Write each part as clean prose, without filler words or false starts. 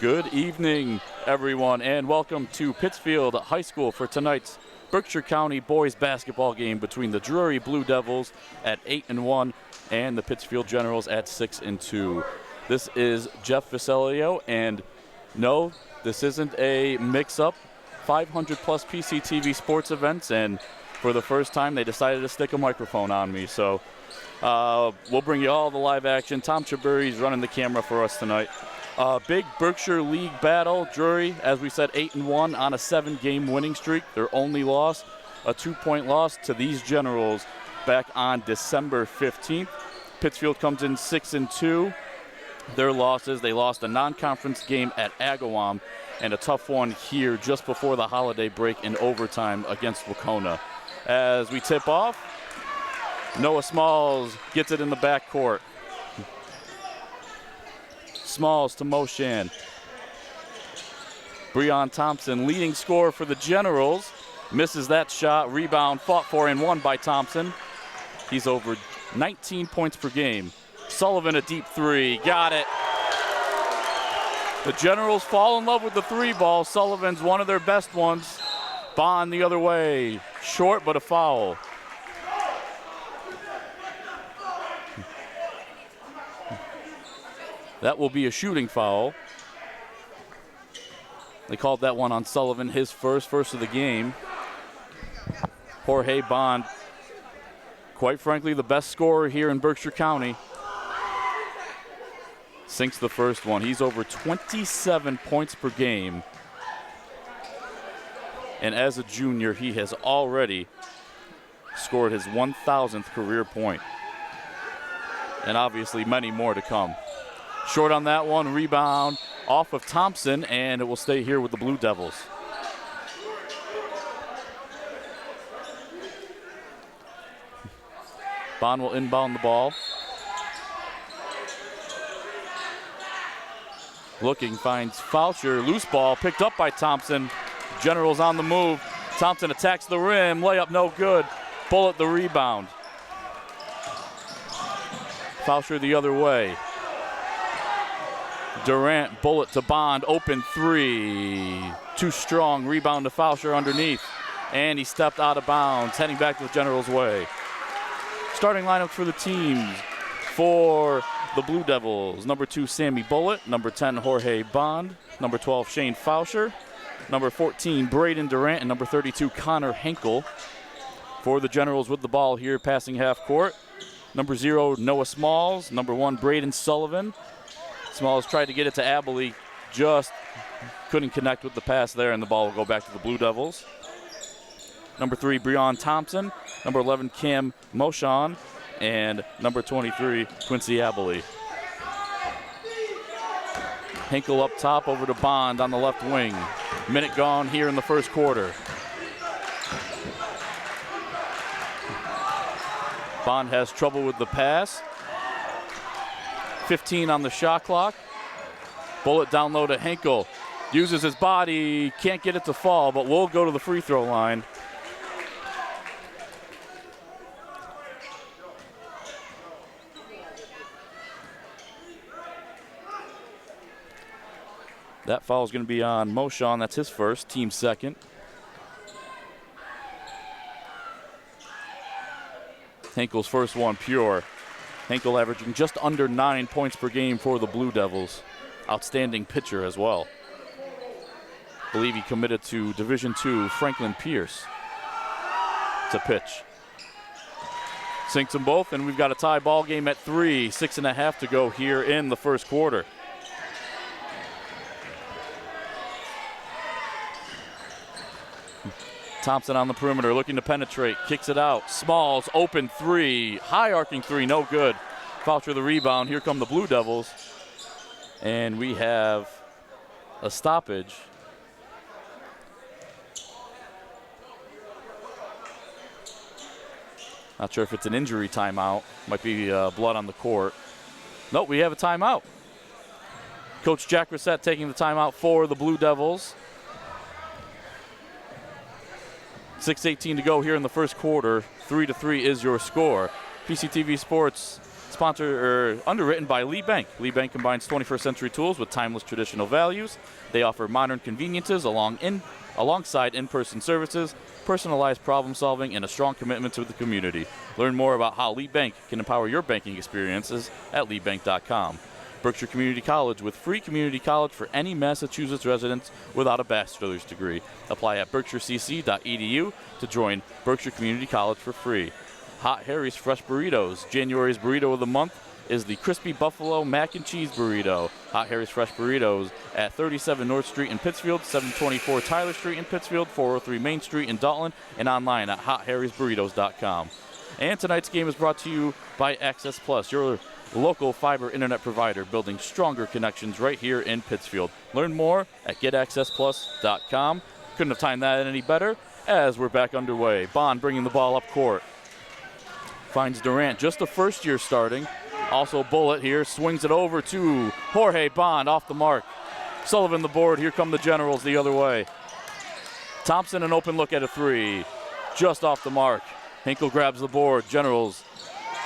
Good evening, everyone, and welcome to Pittsfield High School for tonight's Berkshire County boys basketball game between the Drury Blue Devils at 8-1 and the Pittsfield Generals at 6-2. This is Jeff Vicelio, and no, this isn't a mix-up. 500-plus PCTV sports events, and for the first time, they decided to stick a microphone on me. So we'll bring you all the live action. Tom Chaburry's running the camera for us tonight. Big Berkshire League battle. Drury, as we said, 8-1 on a 7-game winning streak. Their only loss, a 2-point loss to these Generals back on December 15th. Pittsfield comes in 6-2. Their losses, they lost a non-conference game at Agawam and a tough one here just before the holiday break in overtime against Wacona. As we tip off, Noah Smalls gets it in the backcourt. Smalls to Moshan. Breon Thompson, leading scorer for the Generals, misses that shot. Rebound fought for and won by Thompson. He's over 19 points per game. Sullivan, a deep three, got it. The Generals fall in love with the three ball. Sullivan's one of their best ones. Bond the other way. short, but a foul. That will be a shooting foul. They called that one on Sullivan, his first of the game. Jorge Bond, quite frankly, the best scorer here in Berkshire County, sinks the first one. He's over 27 points per game. And as a junior, he has already scored his 1,000th career point. And obviously many more to come. Short on that one, rebound off of Thompson, and it will stay here with the Blue Devils. Bond will inbound the ball. Looking, finds Foucher, loose ball, picked up by Thompson. Generals on the move. Thompson attacks the rim, layup no good. Bullet the rebound. Foucher the other way. Durant, bullet to Bond, open three. Too strong, rebound to Foucher underneath. And he stepped out of bounds, heading back to the Generals' way. Starting lineup for the teams. For the Blue Devils, number 2, Sammy Bullitt. Number 10, Jorge Bond. Number 12, Shane Foucher. Number 14, Braden Durant. And number 32, Connor Henkel. For the Generals with the ball here, passing half court. Number 0, Noah Smalls. Number 1, Braden Sullivan. Smalls tried to get it to Abilene, just couldn't connect with the pass there, and the ball will go back to the Blue Devils. Number 3, Breon Thompson. Number 11, Cam Moshon. And number 23, Quincy Abilene. Henkel up top, over to Bond on the left wing. Minute gone here in the first quarter. Bond has trouble with the pass. 15 on the shot clock. Bullet down low to Henkel. Uses his body, can't get it to fall, but will go to the free throw line. That foul is going to be on Moshon. That's his first, team second. Henkel's first one pure. Henkel averaging just under 9 points per game for the Blue Devils. Outstanding pitcher as well. I believe he committed to Division II Franklin Pierce to pitch. Sinks them both, and we've got a tie ball game at 3. 6.5 to go here in the first quarter. Thompson on the perimeter, looking to penetrate, kicks it out. Smalls, open three, high arcing three, no good. Foucher the rebound. Here come the Blue Devils. And we have a stoppage. Not sure if it's an injury timeout. Might be blood on the court. Nope, we have a timeout. Coach Jack Reset taking the timeout for the Blue Devils. 6:18 to go here in the first quarter. 3-3 is your score. PCTV Sports underwritten by Lee Bank. Lee Bank combines 21st century tools with timeless traditional values. They offer modern conveniences alongside in-person services, personalized problem solving, and a strong commitment to the community. Learn more about how Lee Bank can empower your banking experiences at leebank.com. Berkshire Community College, with free community college for any Massachusetts residents without a bachelor's degree. Apply at berkshirecc.edu to join Berkshire Community College for free. Hot Harry's Fresh Burritos. January's burrito of the month is the Crispy Buffalo Mac and Cheese Burrito. Hot Harry's Fresh Burritos at 37 North Street in Pittsfield, 724 Tyler Street in Pittsfield, 403 Main Street in Dalton, and online at hotharrysburritos.com. And tonight's game is brought to you by Access Plus, your local fiber internet provider, building stronger connections right here in Pittsfield. Learn more at getaccessplus.com. Couldn't have timed that any better as we're back underway. Bond bringing the ball up court. Finds Durant, just the first year starting. Also Bullet here, swings it over to Jorge Bond, off the mark. Sullivan the board, here come the Generals the other way. Thompson an open look at a three, just off the mark. Henkel grabs the board, Generals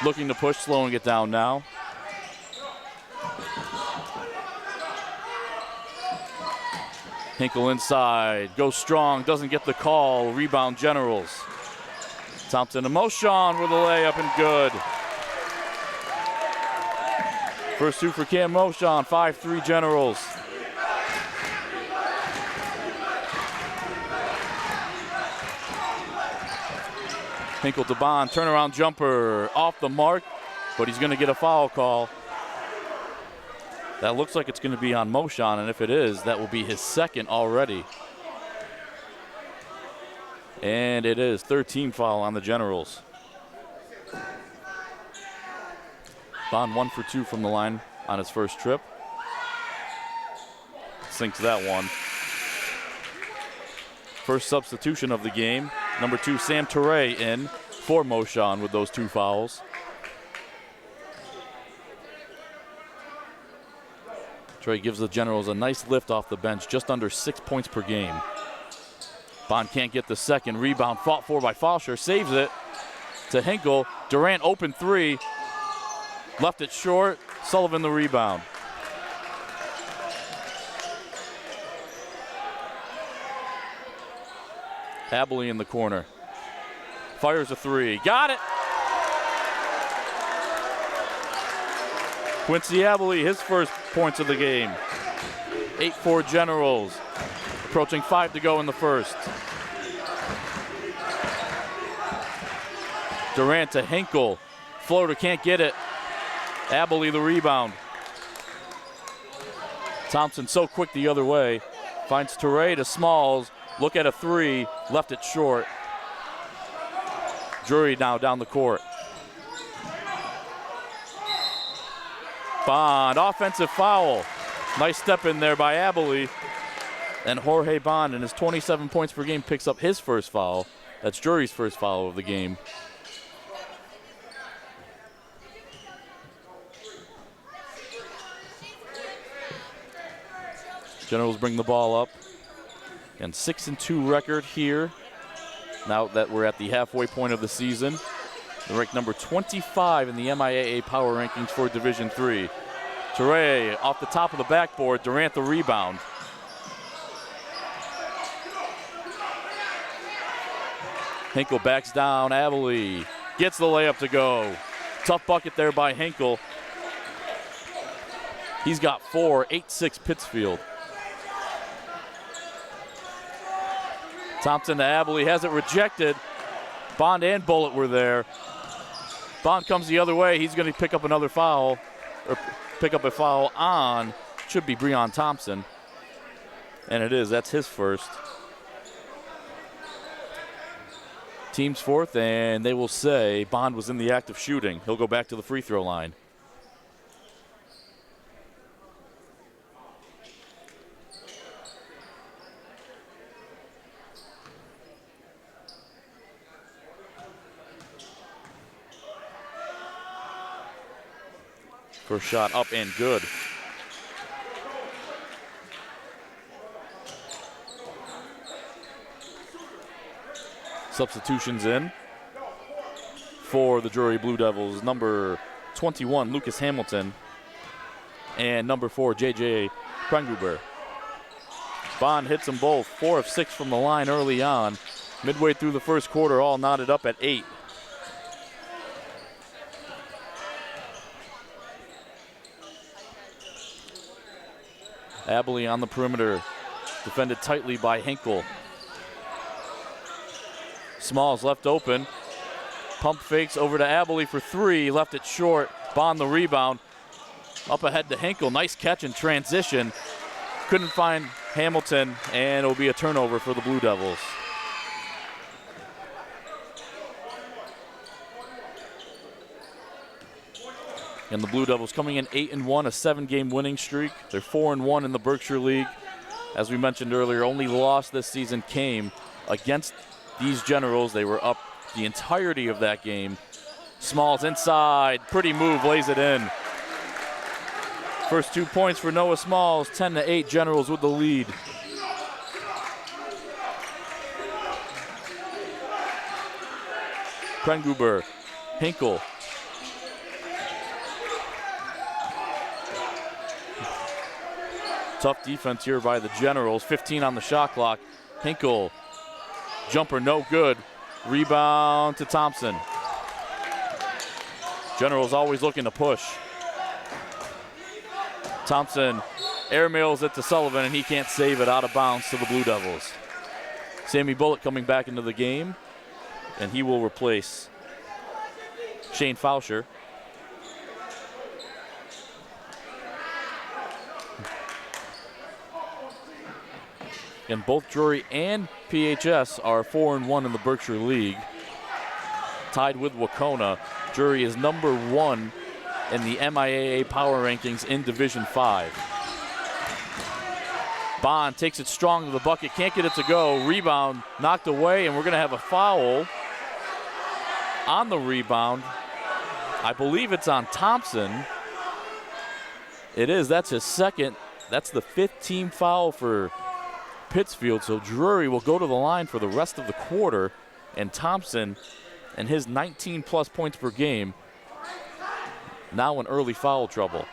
looking to push, slowing it down now. Henkel inside, goes strong, doesn't get the call, rebound Generals. Thompson to Moshawn with a layup and good. First two for Cam Moshawn, 5-3 Generals. Hinkle to Bond, turnaround jumper off the mark, but he's going to get a foul call. That looks like it's going to be on Moshawn, and if it is, that will be his second already. And it is, third team foul on the Generals. Bond 1 for 2 from the line on his first trip. Sinks that one. First substitution of the game. Number 2, Sam Teray in for Moshawn with those 2 fouls. Trey gives the Generals a nice lift off the bench, just under 6 points per game. Bond can't get the second. Rebound fought for by Faulsher, saves it to Hinkle. Durant open 3, left it short. Sullivan the rebound. Abley in the corner. Fires a 3. Got it! Quincy Abley, his first points of the game. 8-4 Generals. Approaching 5 to go in the first. Durant to Hinkle. Floater can't get it. Abley the rebound. Thompson so quick the other way. Finds Teray to Smalls. Look at a 3. Left it short. Drury now down the court. Bond, offensive foul. Nice step in there by Abley. And Jorge Bond, in his 27 points per game, picks up his first foul. That's Drury's first foul of the game. Generals bring the ball up. And 6-2 record here. Now that we're at the halfway point of the season. They're ranked number 25 in the MIAA power rankings for Division III. Teray off the top of the backboard. Durant the rebound. Hinkle backs down. Abley gets the layup to go. Tough bucket there by Hinkle. He's got 4, 8-6 Pittsfield. Thompson to Abley, has it rejected. Bond and Bullitt were there. Bond comes the other way. He's going to pick up another foul, or pick up a foul on, should be Breon Thompson. And it is, that's his first. Team's fourth, and they will say Bond was in the act of shooting. He'll go back to the free throw line. First shot up and good. Substitutions in for the Drury Blue Devils. Number 21, Lucas Hamilton, and number 4, J.J. Krenghuber. Bond hits them both, 4 of 6 from the line early on. Midway through the first quarter, all knotted up at 8. Abley on the perimeter, defended tightly by Hinkle. Smalls left open. Pump fakes over to Abley for 3, left it short. Bond the rebound. Up ahead to Hinkle, nice catch in transition. Couldn't find Hamilton, and it'll be a turnover for the Blue Devils. And the Blue Devils coming in 8-1, a 7-game winning streak. They're 4-1 in the Berkshire League. As we mentioned earlier, only loss this season came against these Generals. They were up the entirety of that game. Smalls inside, pretty move, lays it in. First 2 points for Noah Smalls, 10-8 Generals with the lead. Krenghuber, Hinkle. Tough defense here by the Generals. 15 on the shot clock. Hinkle, jumper no good. Rebound to Thompson. Generals always looking to push. Thompson airmails it to Sullivan, and he can't save it, out of bounds to the Blue Devils. Sammy Bullock coming back into the game, and he will replace Shane Fauscher. And both Drury and PHS are 4-1 in the Berkshire League. Tied with Wacona. Drury is number 1 in the MIAA power rankings in Division 5. Bond takes it strong to the bucket, can't get it to go. Rebound knocked away, and we're going to have a foul on the rebound. I believe it's on Thompson. It is. That's his second. That's the 5th team foul for Pittsfield. So Drury will go to the line for the rest of the quarter, and Thompson and his 19-plus points per game now in early foul trouble.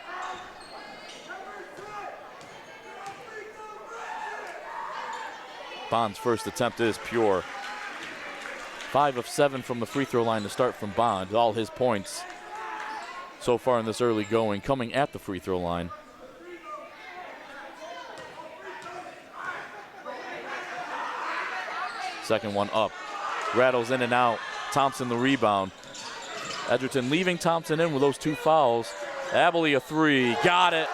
Bond's first attempt is pure. 5 of 7 from the free throw line to start from Bond. All his points so far in this early going coming at the free throw line. Second one up. Rattles in and out. Thompson the rebound. Edgerton leaving Thompson in with those 2 fouls. Abilene a 3. Got it.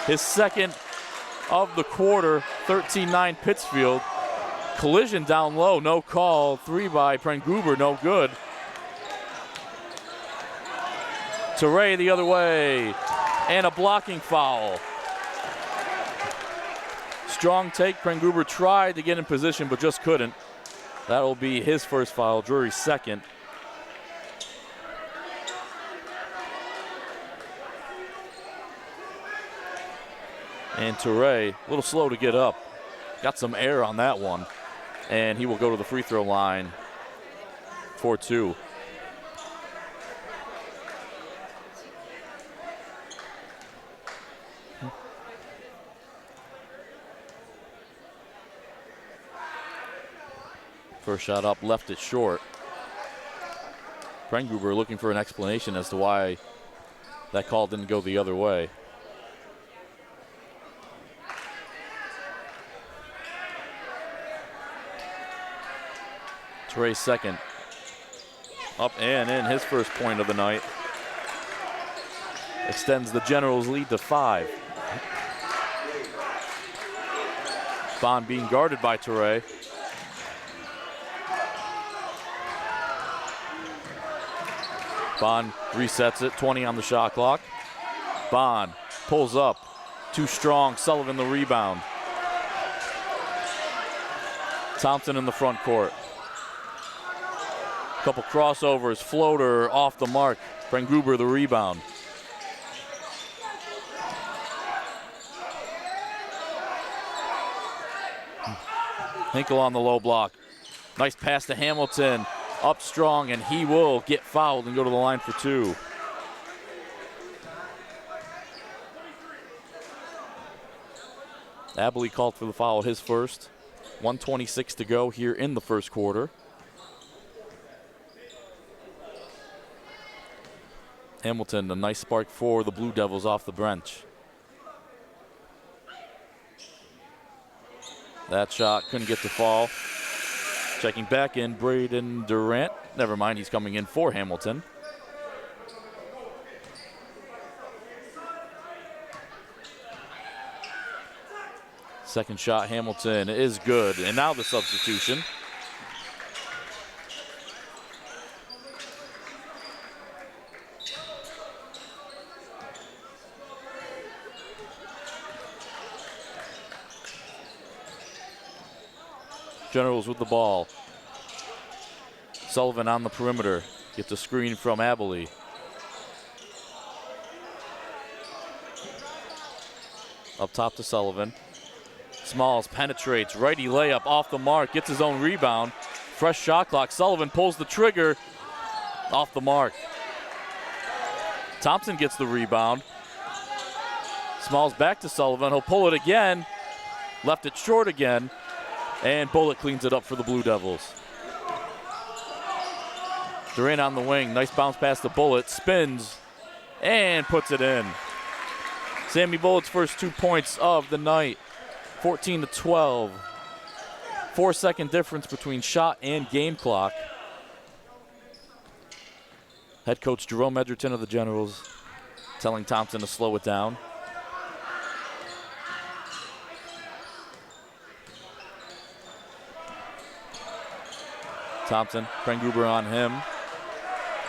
His second of the quarter. 13-9 Pittsfield. Collision down low. No call. 3 by Prenguber. No good. Teray the other way. And a blocking foul. Strong take. Prenguber tried to get in position but just couldn't. That will be his first foul. Drury's second. And Teray, a little slow to get up. Got some air on that one. And he will go to the free throw line for 2. First shot up, left it short. Prenguber looking for an explanation as to why that call didn't go the other way. Trey's second. Up and in, his first point of the night. Extends the Generals' lead to 5. Bond being guarded by Teray. Bond resets it, 20 on the shot clock. Bond pulls up, too strong. Sullivan the rebound. Thompson in the front court. Couple crossovers, floater off the mark. Prenguber the rebound. Hinkle on the low block. Nice pass to Hamilton. Up strong, and he will get fouled and go to the line for 2. Abilene called for the foul, his first. 1:26 to go here in the first quarter. Hamilton, a nice spark for the Blue Devils off the bench. That shot couldn't get to fall. Checking back in, Braden Durant. Never mind, he's coming in for Hamilton. Second shot, Hamilton, is good. And now the substitution. Generals with the ball. Sullivan on the perimeter. Gets a screen from Abilene. Up top to Sullivan. Smalls penetrates. Righty layup off the mark. Gets his own rebound. Fresh shot clock. Sullivan pulls the trigger. Off the mark. Thompson gets the rebound. Smalls back to Sullivan. He'll pull it again. Left it short again. And Bullitt cleans it up for the Blue Devils. Durant on the wing. Nice bounce pass to Bullitt. Spins and puts it in. Sammy Bullitt's first 2 points of the night. 14-12. 4-second difference between shot and game clock. Head coach Jerome Edgerton of the Generals telling Thompson to slow it down. Thompson, Krengruber on him.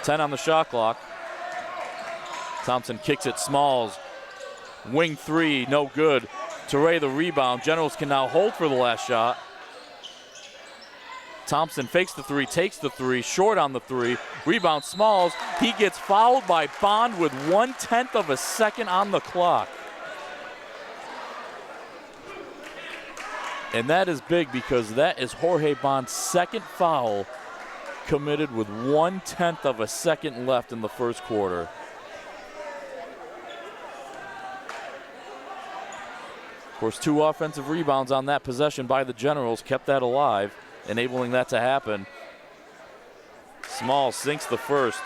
10 on the shot clock. Thompson kicks it, Smalls. Wing three, no good. Drury the rebound. Generals can now hold for the last shot. Thompson fakes the three, takes the three, short on the three. Rebound Smalls. He gets fouled by Bond with 1/10 of a second on the clock. And that is big because that is Jorge Bond's second foul committed with 1/10 of a second left in the first quarter. Of course, 2 offensive rebounds on that possession by the Generals kept that alive, enabling that to happen. Smalls sinks the first.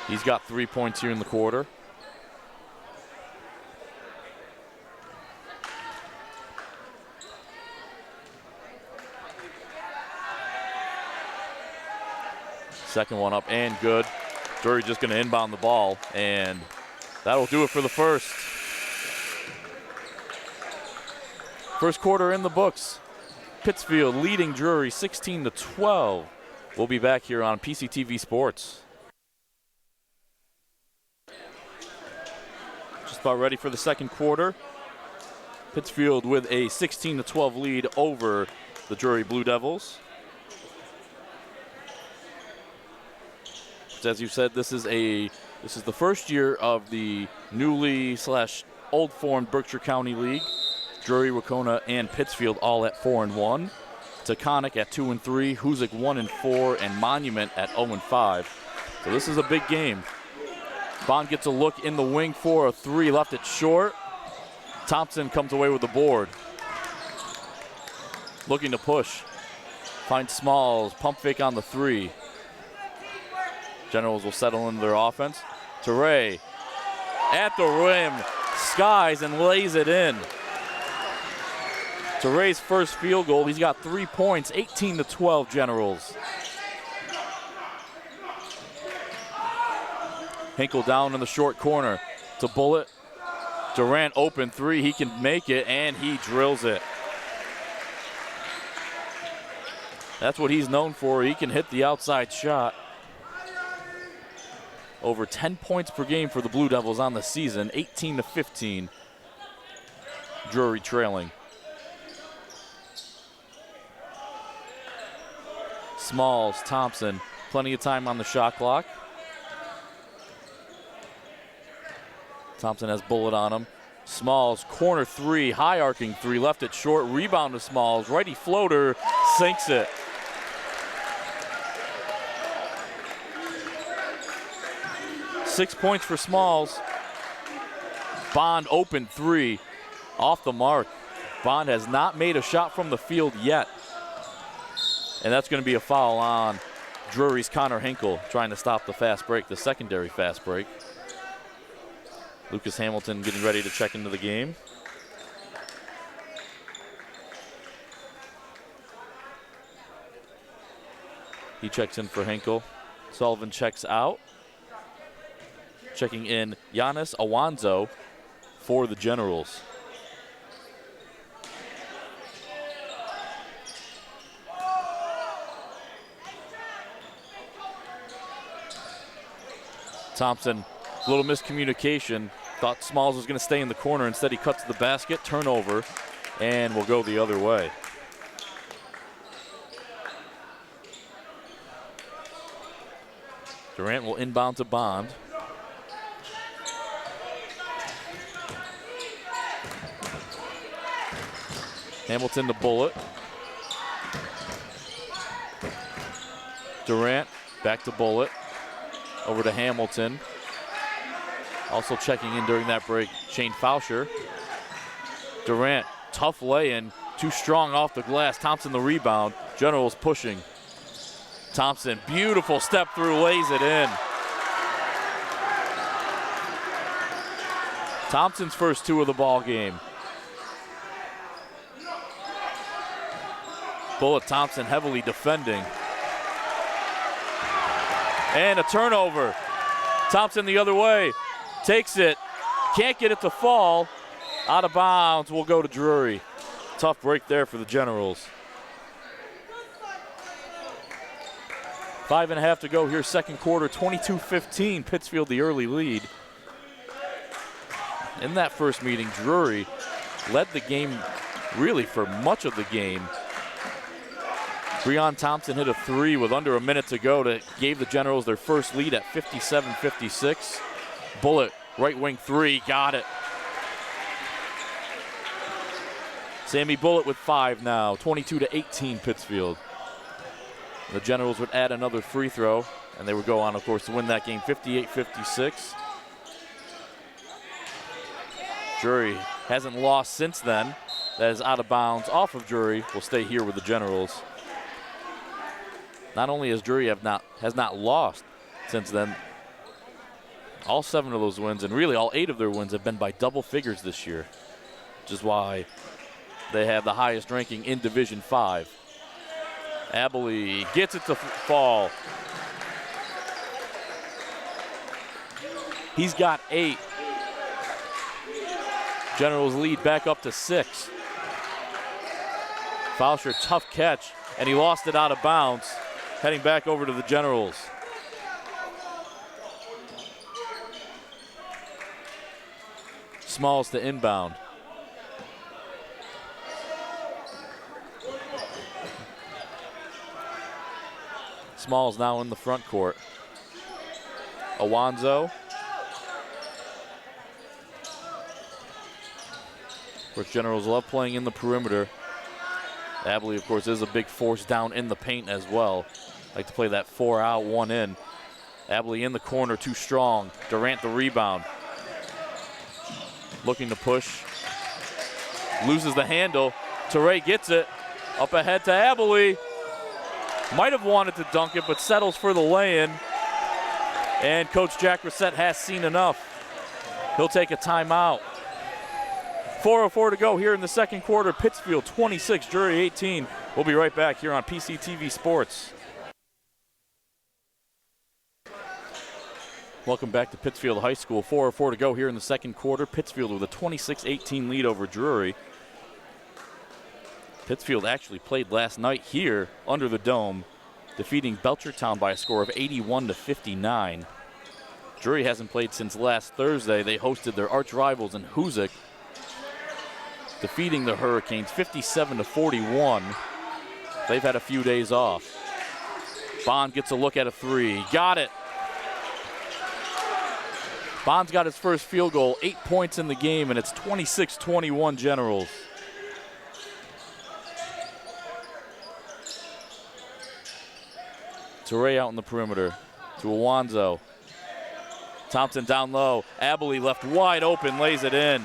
He's got 3 points here in the quarter. Second one up and good. Drury just going to inbound the ball, and that'll do it for the first. First quarter in the books. Pittsfield leading Drury 16-12. We'll be back here on PCTV Sports. Just about ready for the second quarter. Pittsfield with a 16-12 lead over the Drury Blue Devils. As you said, this is the first year of the newly / old-formed Berkshire County League. Drury, Wacona, and Pittsfield all at 4-1. Taconic at 2-3, Hoosick 1-4, and Monument at 0-5. So this is a big game. Bond gets a look in the wing for a three, left it short. Thompson comes away with the board. Looking to push. Finds Smalls, pump fake on the three. Generals will settle into their offense. Drury at the rim, skies and lays it in. Drury's first field goal, he's got 3 points, 18-12 Generals. Hinkle down in the short corner to Bullitt. Durant open three, he can make it, and he drills it. That's what he's known for, he can hit the outside shot. Over 10 points per game for the Blue Devils on the season, 18-15. Drury trailing. Smalls, Thompson, plenty of time on the shot clock. Thompson has Bullitt on him. Smalls, corner three, high arcing three, left it short, rebound to Smalls, righty floater, sinks it. Six points for Smalls. Bond open three, off the mark. Bond has not made a shot from the field yet. And that's going to be a foul on Drury's Connor Hinkle, trying to stop the fast break, the secondary fast break. Lucas Hamilton getting ready to check into the game. He checks in for Hinkle. Sullivan checks out. Checking in Giannis Awanzo for the Generals. Thompson, a little miscommunication. Thought Smalls was going to stay in the corner. Instead, he cuts the basket, turnover, and will go the other way. Durant will inbound to Bond. Hamilton to Bullitt. Durant back to Bullitt. Over to Hamilton. Also checking in during that break, Shane Fauscher. Durant, tough lay-in, too strong off the glass. Thompson the rebound. Generals pushing. Thompson, beautiful step through, lays it in. Thompson's first 2 of the ball game. Bullet Thompson heavily defending. And a turnover. Thompson the other way. Takes it. Can't get it to fall. Out of bounds. Will go to Drury. Tough break there for the Generals. 5.5 to go here, second quarter. 22-15. Pittsfield the early lead. In that first meeting, Drury led the game really for much of the game. Breon Thompson hit a 3 with under a minute to go that gave the Generals their first lead at 57-56. Bullet, right wing 3, got it. Sammy Bullet with 5 now, 22-18 Pittsfield. The Generals would add another free throw, and they would go on, of course, to win that game 58-56. Drury hasn't lost since then. That is out of bounds off of Drury. Will stay here with the Generals. Not only has Drury has not lost since then, all 7 of those wins, and really all 8 of their wins, have been by double figures this year, which is why they have the highest ranking in Division 5. Abilene gets it to fall. He's got 8. Generals lead back up to 6. Fauscher, tough catch, and he lost it out of bounds. Heading back over to the Generals. Smalls to inbound. Smalls now in the front court. Awanzo. Of course, Generals love playing in the perimeter. Abilene, of course, is a big force down in the paint as well. Like to play that 4 out, 1 in. Abilene in the corner, too strong. Durant the rebound. Looking to push. Loses the handle. Teray gets it. Up ahead to Abilene. Might have wanted to dunk it, but settles for the lay-in. And Coach Jack Reset has seen enough. He'll take a timeout. 4:04 to go here in the second quarter. Pittsfield 26, Drury 18. We'll be right back here on PCTV Sports. Welcome back to Pittsfield High School. 4:04 to go here in the second quarter. Pittsfield with a 26-18 lead over Drury. Pittsfield actually played last night here under the dome, defeating Belchertown by a score of 81-59. Drury hasn't played since last Thursday. They hosted their arch rivals in Hoosick, defeating the Hurricanes 57-41. They've had a few days off. Bond gets a look at a 3. Got it. Bond's got his first field goal, 8 points in the game, and it's 26-21 Generals. Teray out in the perimeter to Awanzo. Thompson down low. Abilene left wide open, lays it in.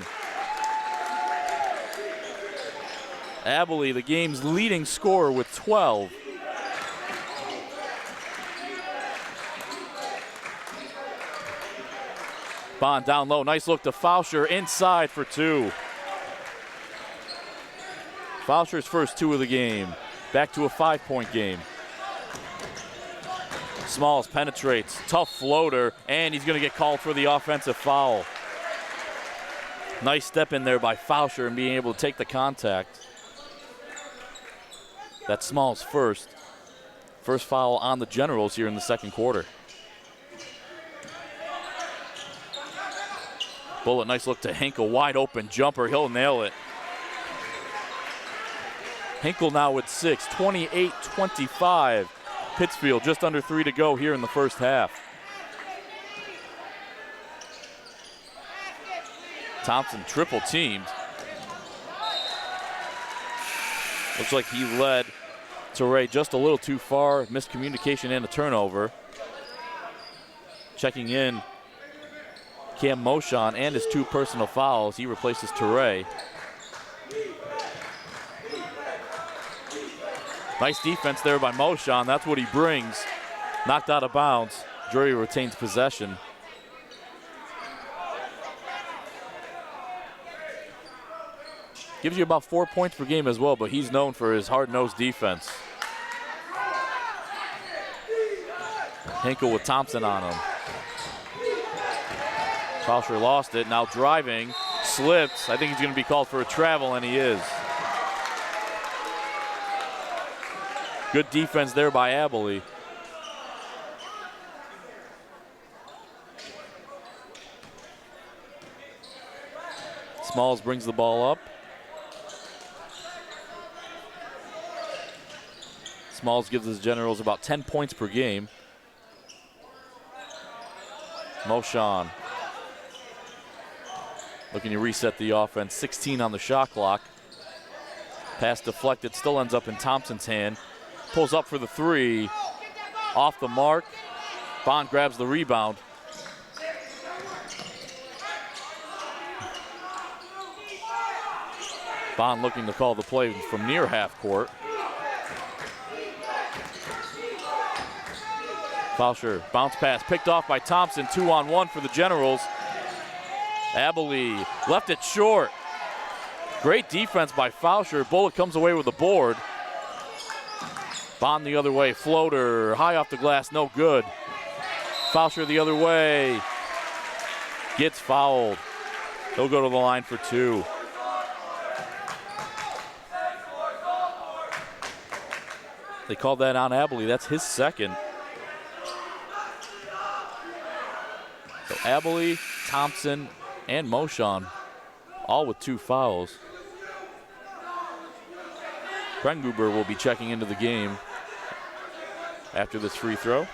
Abilene, the game's leading scorer with 12. Bond down low, nice look to Fauscher, inside for 2. Fauscher's first 2 of the game, back to a 5-point game. Smalls penetrates, tough floater, and he's gonna get called for the offensive foul. Nice step in there by Fauscher and being able to take the contact. That's Smalls' first foul on the Generals here in the second quarter. Bullet, nice look to Hinkle, wide open jumper, he'll nail it. Hinkle now with 6, 28-25. Pittsfield just under 3 to go here in the first half. Thompson triple teamed. Looks like he led Teray just a little too far. Miscommunication and a turnover. Checking in, Cam Moshon and his 2 personal fouls. He replaces Teray. Nice defense there by Moshan. That's what he brings. Knocked out of bounds. Drury retains possession. Gives you about 4 points per game as well, but he's known for his hard-nosed defense. Hinkle with Thompson on him. Fauscher lost it, now driving, slips. I think he's going to be called for a travel, and he is. Good defense there by Abilene. Smalls brings the ball up. Smalls gives his Generals about 10 points per game. Moshan looking to reset the offense. 16 on the shot clock. Pass deflected, still ends up in Thompson's hand. Pulls up for the three. Off the mark. Bond grabs the rebound. Bond looking to call the play from near half court. Fauscher, bounce pass, picked off by Thompson, 2-on-1 for the Generals. Abilene left it short. Great defense by Fauscher. Bullock comes away with the board. Bond the other way, floater, high off the glass, no good. Fauscher the other way, gets fouled. He'll go to the line for two. They called that on Abilene, that's his second. So Abilene, Thompson, and Moshan, all with 2 fouls. Krenghuber will be checking into the game after this free throw.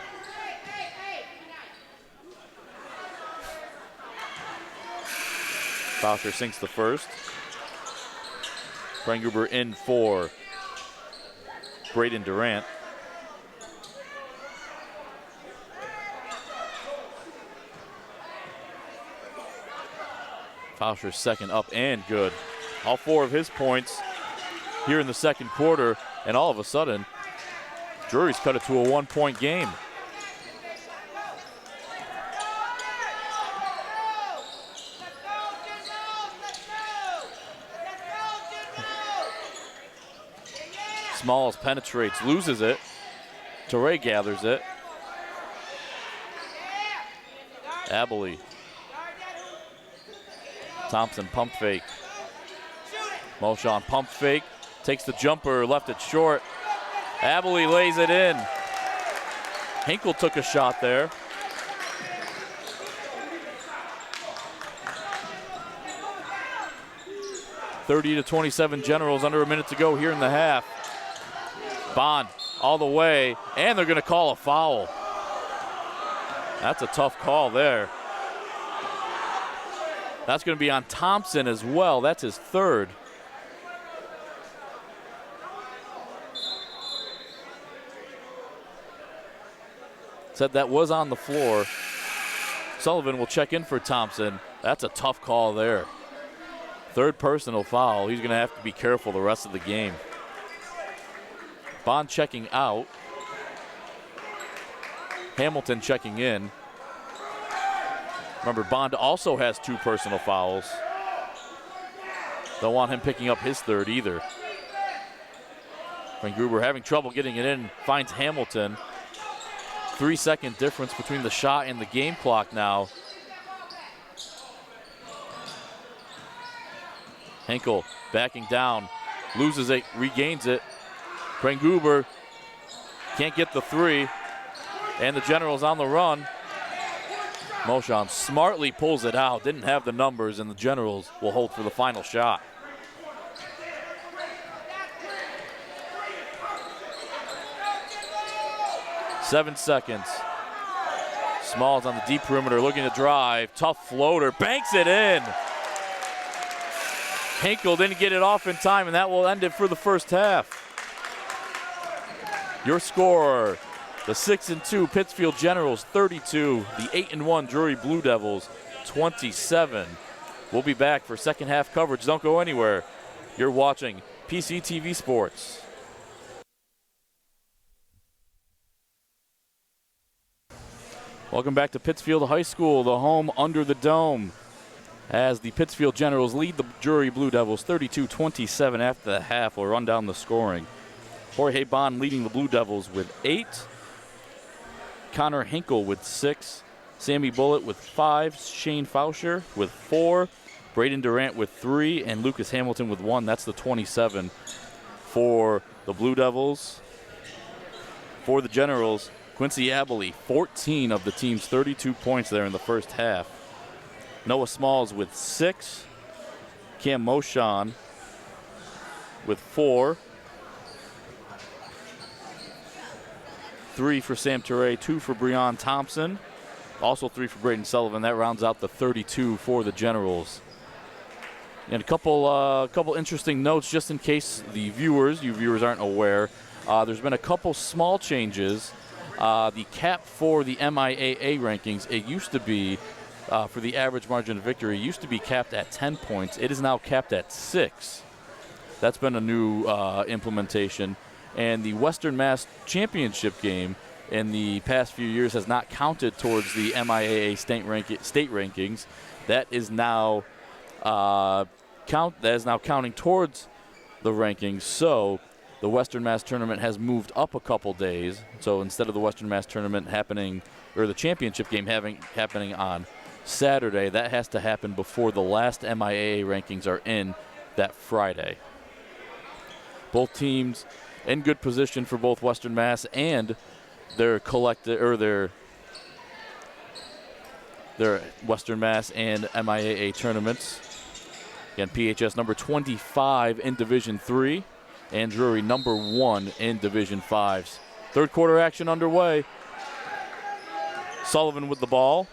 Fauscher sinks the first. Krenghuber in for Braden Durant. Fauscher's second up and good. All 4 of his points here in the second quarter, and all of a sudden, Drury's cut it to a 1-point game. Smalls penetrates, loses it. Torrey gathers it. Abilene. Thompson pump fake. Moshan pump fake. Takes the jumper, left it short. Abilene lays it in. Hinkle took a shot there. (30-27) Generals, under a minute to go here in the half. Bond all the way, and they're going to call a foul. That's a tough call there. That's going to be on Thompson as well. That's his third. Said that was on the floor. Sullivan will check in for Thompson. That's a tough call there. Third personal foul. He's going to have to be careful the rest of the game. Bond checking out. Hamilton checking in. Remember, Bond also has 2 personal fouls. Don't want him picking up his third either. Krenghuber having trouble getting it in, finds Hamilton. 3-second difference between the shot and the game clock now. Hinkle backing down, loses it, regains it. Krenghuber can't get the 3, and the Generals on the run. Moshan smartly pulls it out, didn't have the numbers, and the Generals will hold for the final shot. Seven seconds. Smalls on the deep perimeter looking to drive. Tough floater, banks it in. Hinkle didn't get it off in time, and that will end it for the first half. Your score, the 6-2 Pittsfield Generals 32, the 8-1 Drury Blue Devils 27. We'll be back for second half coverage. Don't go anywhere. You're watching PCTV Sports. Welcome back to Pittsfield High School, the home under the dome, as the Pittsfield Generals lead the Drury Blue Devils 32-27 after the half. We'll run down the scoring. Jorge Bond leading the Blue Devils with 8. Connor Hinkle with 6. Sammy Bullitt with 5. Shane Fauscher with 4. Braden Durant with 3. And Lucas Hamilton with 1. That's the 27 for the Blue Devils. For the Generals, Quincy Abilene, 14 of the team's 32 points there in the first half. Noah Smalls with 6. Cam Moshon with 4. 3 for Sam Teray, 2 for Breon Thompson. Also 3 for Braden Sullivan. That rounds out the 32 for the Generals. And a couple interesting notes just in case you viewers aren't aware. There's been a couple small changes. The cap for the MIAA rankings, it used to be, for the average margin of victory, it used to be capped at 10 points. It is now capped at 6. That's been a new implementation. And the Western Mass Championship game in the past few years has not counted towards the MIAA state rankings. That is now counting towards the rankings. So the Western Mass tournament has moved up a couple days. So instead of the Western Mass tournament happening, or the championship game happening on Saturday, that has to happen before the last MIAA rankings are in that Friday. Both teams in good position for both Western Mass and their Western Mass and MIAA tournaments. Again, PHS number 25 in Division 3. And Drury number 1 in Division 5s. Third quarter action underway. Sullivan with the ball.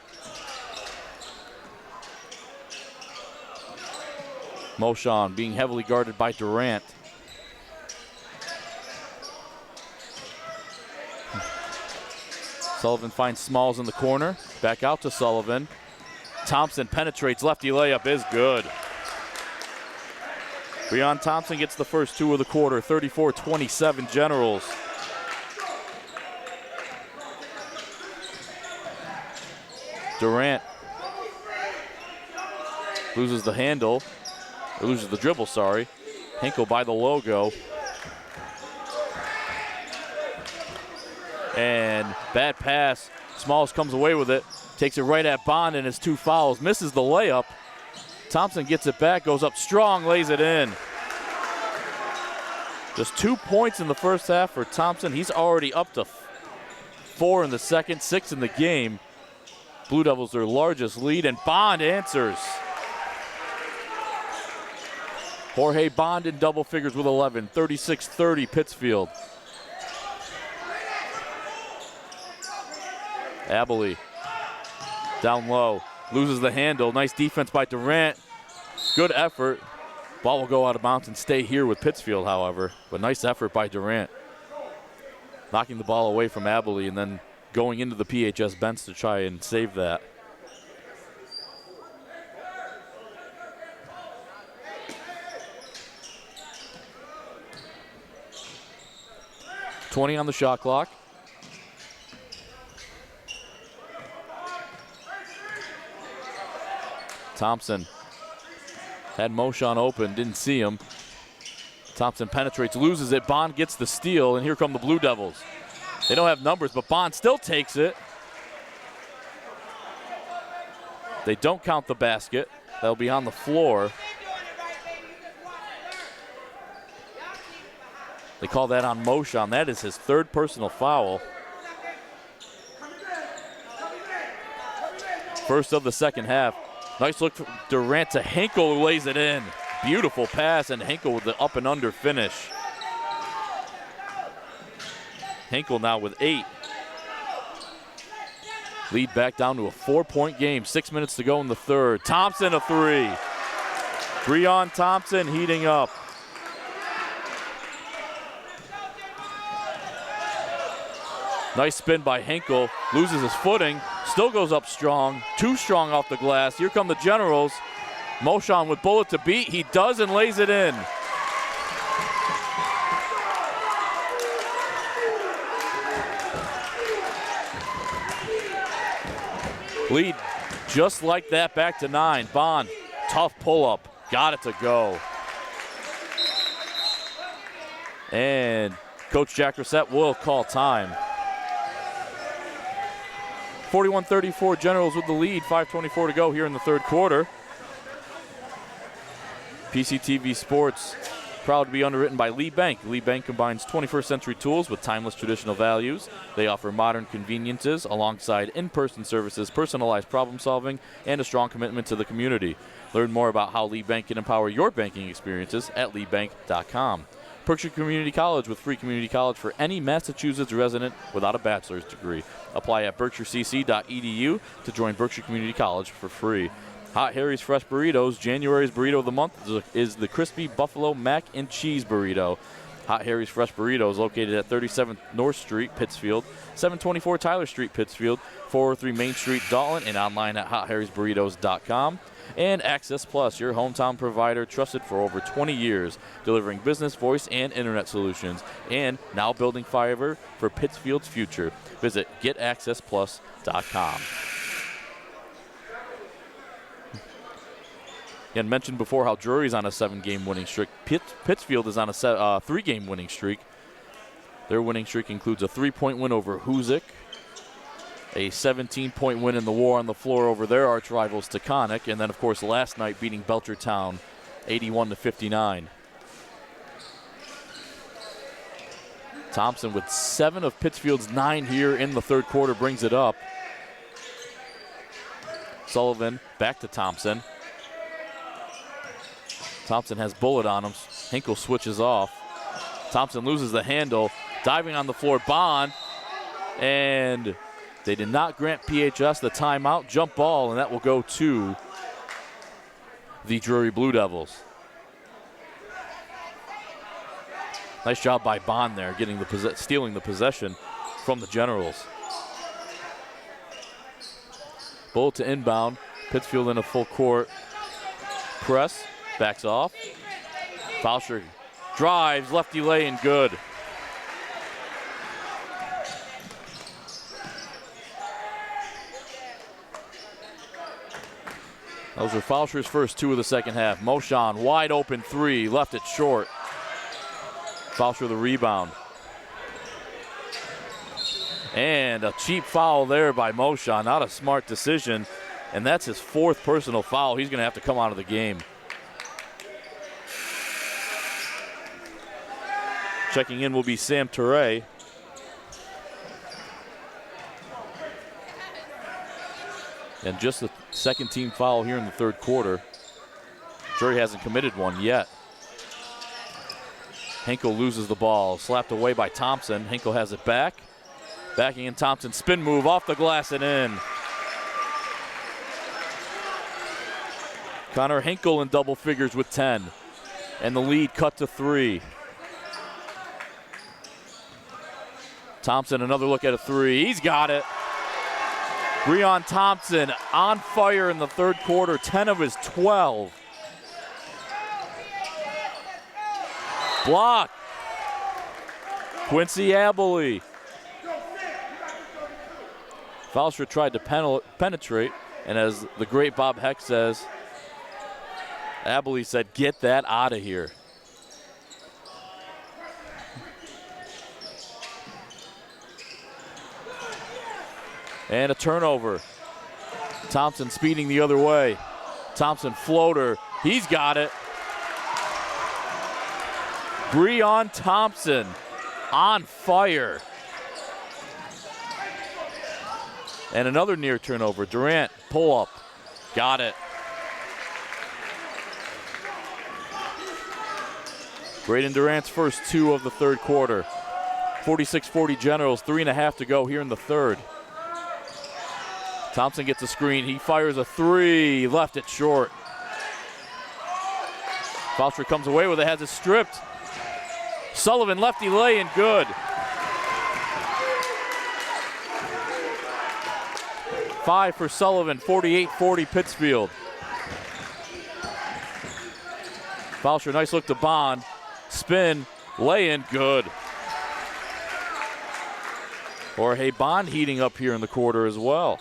Moshon being heavily guarded by Durant. Sullivan finds Smalls in the corner. Back out to Sullivan. Thompson penetrates. Lefty layup is good. Breon Thompson gets the first 2 of the quarter, 34-27 Generals. Durant loses the dribble, sorry. Hinkle by the logo. And bad pass. Smalls comes away with it, takes it right at Bond and his 2 fouls, misses the layup. Thompson gets it back, goes up strong, lays it in. Just 2 points in the first half for Thompson. He's already up to 4 in the second, 6 in the game. Blue Devils their largest lead, and Bond answers. Jorge Bond in double figures with 11, 36-30 Pittsfield. Abilene down low. Loses the handle. Nice defense by Durant. Good effort. Ball will go out of bounds and stay here with Pittsfield, however. But nice effort by Durant. Knocking the ball away from Abilene and then going into the PHS bench to try and save that. .20 on the shot clock. Thompson had Moshon open, didn't see him. Thompson penetrates, loses it. Bond gets the steal, and here come the Blue Devils. They don't have numbers, but Bond still takes it. They don't count the basket. That'll be on the floor. They call that on Moshon. That is his 3rd personal foul. First of the second half. Nice look from Durant to Hinkle, who lays it in. Beautiful pass, and Hinkle with the up and under finish. Hinkle now with 8. Lead back down to a 4-point game. 6 minutes to go in the third. Thompson a 3. Breon Thompson heating up. Nice spin by Hinkle. Loses his footing. Still goes up strong. Too strong off the glass. Here come the Generals. Moshon with bullet to beat. He does and lays it in. Lead just like that, back to 9. Bond, tough pull-up, got it to go. And Coach Jack Reset will call time. 41-34 Generals with the lead, 5:24 to go here in the third quarter. PCTV Sports, proud to be underwritten by Lee Bank. Lee Bank combines 21st century tools with timeless traditional values. They offer modern conveniences alongside in-person services, personalized problem solving, and a strong commitment to the community. Learn more about how Lee Bank can empower your banking experiences at leebank.com. Berkshire Community College with free community college for any Massachusetts resident without a bachelor's degree. Apply at berkshirecc.edu to join Berkshire Community College for free. Hot Harry's Fresh Burritos, January's burrito of the month is the Crispy Buffalo Mac and Cheese Burrito. Hot Harry's Fresh Burritos located at 37th North Street, Pittsfield, 724 Tyler Street, Pittsfield, 403 Main Street, Dalton, and online at hotharrysburritos.com. And Access Plus, your hometown provider, trusted for over 20 years, delivering business, voice, and internet solutions, and now building fiber for Pittsfield's future. Visit getaccessplus.com. And mentioned before how Drury's on a 7-game winning streak. Pittsfield is on a 3-game winning streak. Their winning streak includes a 3-point win over Hoosick, a 17-point win in the war on the floor over their arch rivals Taconic, and then, of course, last night beating Belchertown 81-59. Thompson with 7 of Pittsfield's 9 here in the third quarter brings it up. Sullivan back to Thompson. Thompson has bullet on him. Hinkle switches off. Thompson loses the handle. Diving on the floor, Bond. And they did not grant PHS the timeout. Jump ball, and that will go to the Drury Blue Devils. Nice job by Bond there, getting stealing the possession from the Generals. Bull to inbound. Pittsfield in a full court press. Backs off. Fauscher drives, lefty lay and good. Those are Fauscher's first 2 of the second half. Moshan, wide open 3, left it short. Fauscher the rebound. And a cheap foul there by Moshan. Not a smart decision. And that's his 4th personal foul. He's going to have to come out of the game. Checking in will be Sam Teray. And just the second team foul here in the third quarter. Drury hasn't committed one yet. Hinkle loses the ball. Slapped away by Thompson. Hinkle has it back. Backing in Thompson. Spin move off the glass and in. Connor Hinkle in double figures with 10. And the lead cut to 3. Thompson, another look at a 3. He's got it. Breon Thompson on fire in the third quarter, 10 of his 12. Block. Quincy Abilene. Fauscher tried to penetrate, and as the great Bob Heck says, Abilene said, "Get that out of here." And a turnover. Thompson speeding the other way. Thompson floater. He's got it. Breon Thompson on fire. And another near turnover. Durant, pull up. Got it. Braden Durant's first 2 of the third quarter. 46-40 Generals, 3.5 to go here in the third. Thompson gets a screen. He fires a 3. Left it short. Fauscher comes away with it. Has it stripped. Sullivan lefty lay and good. 5 for Sullivan. 48-40 Pittsfield. Fauscher, nice look to Bond. Spin. Lay in good. Jorge Bond heating up here in the quarter as well.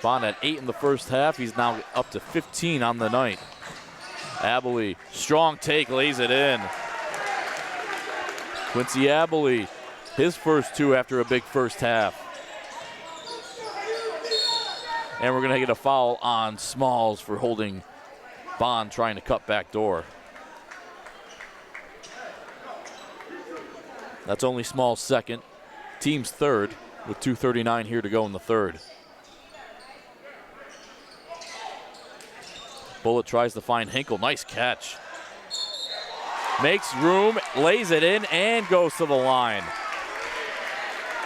Bond had 8 in the first half. He's now up to 15 on the night. Abilene, strong take, lays it in. Quincy Abilene, his first 2 after a big first half. And we're going to get a foul on Smalls for holding Bond trying to cut back door. That's only Smalls' second. Team's third with 2:39 here to go in the third. Bullet tries to find Hinkle. Nice catch. Makes room, lays it in, and goes to the line.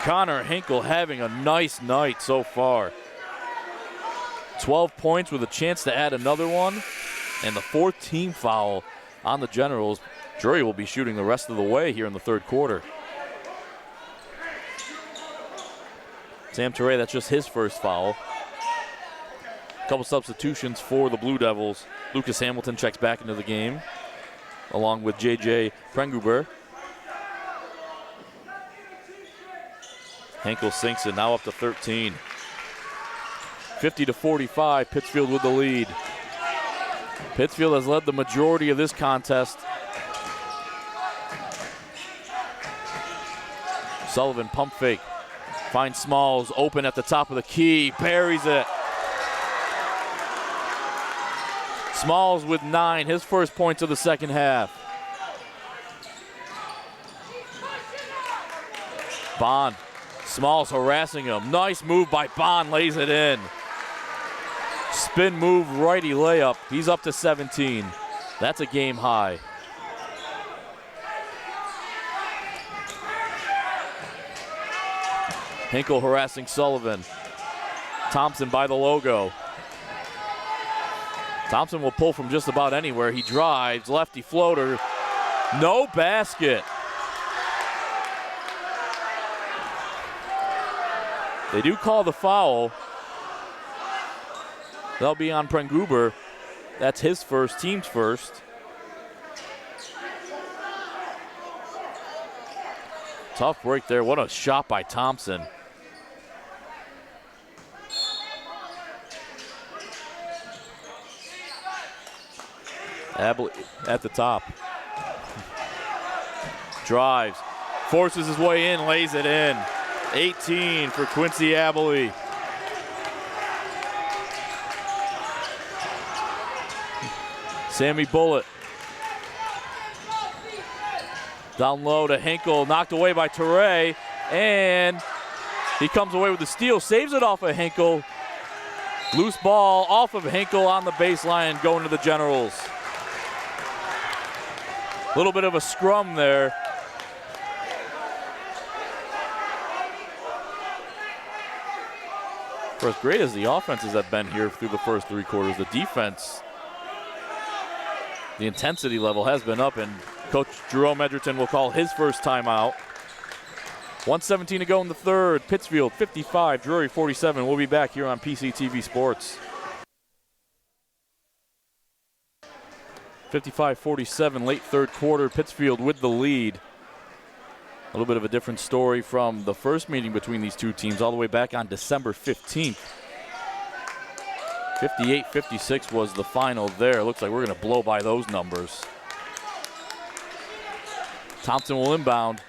Connor Hinkle having a nice night so far. 12 points with a chance to add another one. And the 4th team foul on the Generals. Drury will be shooting the rest of the way here in the third quarter. Sam Teray, that's just his first foul. A couple substitutions for the Blue Devils. Lucas Hamilton checks back into the game, along with J.J. Prenguber. Henkel sinks it, now up to 13. 50-45, Pittsfield with the lead. Pittsfield has led the majority of this contest. Sullivan pump fake. Finds Smalls open at the top of the key. Parries it. Smalls with 9, his first points of the second half. Bond. Smalls harassing him. Nice move by Bond, lays it in. Spin move, righty layup. He's up to 17. That's a game high. Hinkle harassing Sullivan. Thompson by the logo. Thompson will pull from just about anywhere. He drives, lefty floater. No basket. They do call the foul. That'll be on Prenguber. That's his first, team's first. Tough break there. What a shot by Thompson. Abilene at the top. Drives. Forces his way in, lays it in. 18 for Quincy Abilene. Sammy Bullitt. Down low to Hinkle, knocked away by Teray, and he comes away with the steal, saves it off of Hinkle. Loose ball off of Hinkle on the baseline, going to the Generals. A little bit of a scrum there. For as great as the offenses have been here through the first 3 quarters, the defense, the intensity level has been up, and Coach Jerome Edgerton will call his first timeout. 1:17 to go in the third. Pittsfield 55, Drury 47. We'll be back here on PCTV Sports. 55-47, late third quarter. Pittsfield with the lead. A little bit of a different story from the first meeting between these two teams all the way back on December 15th. 58-56 was the final there. Looks like we're going to blow by those numbers. Thompson will inbound.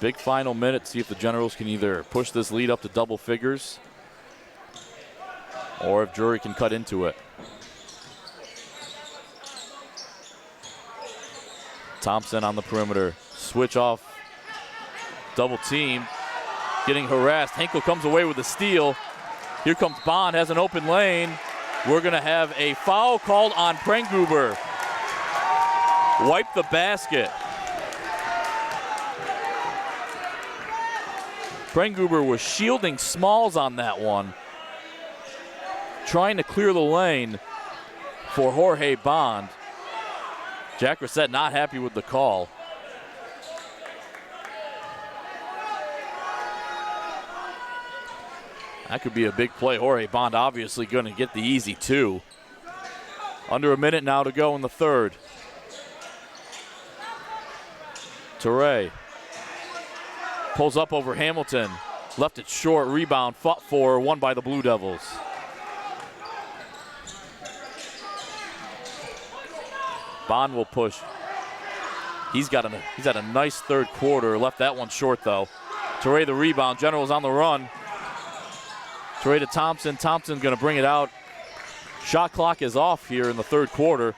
Big final minute. See if the Generals can either push this lead up to double figures or if Drury can cut into it. Thompson on the perimeter. Switch off. Double team. Getting harassed. Hinkle comes away with a steal. Here comes Bond, has an open lane. We're going to have a foul called on Prenguber. Wipe the basket. Prenguber was shielding Smalls on that one, trying to clear the lane for Jorge Bond. Jack Reset not happy with the call. That could be a big play. Jorge Bond obviously going to get the easy 2. Under a minute now to go in the third. Teray pulls up over Hamilton. Left it short, rebound, fought for, won by the Blue Devils. Bond will push. He's had a nice third quarter. Left that one short though. Drury the rebound. Generals on the run. Drury to Thompson. Thompson going to bring it out. Shot clock is off here in the third quarter.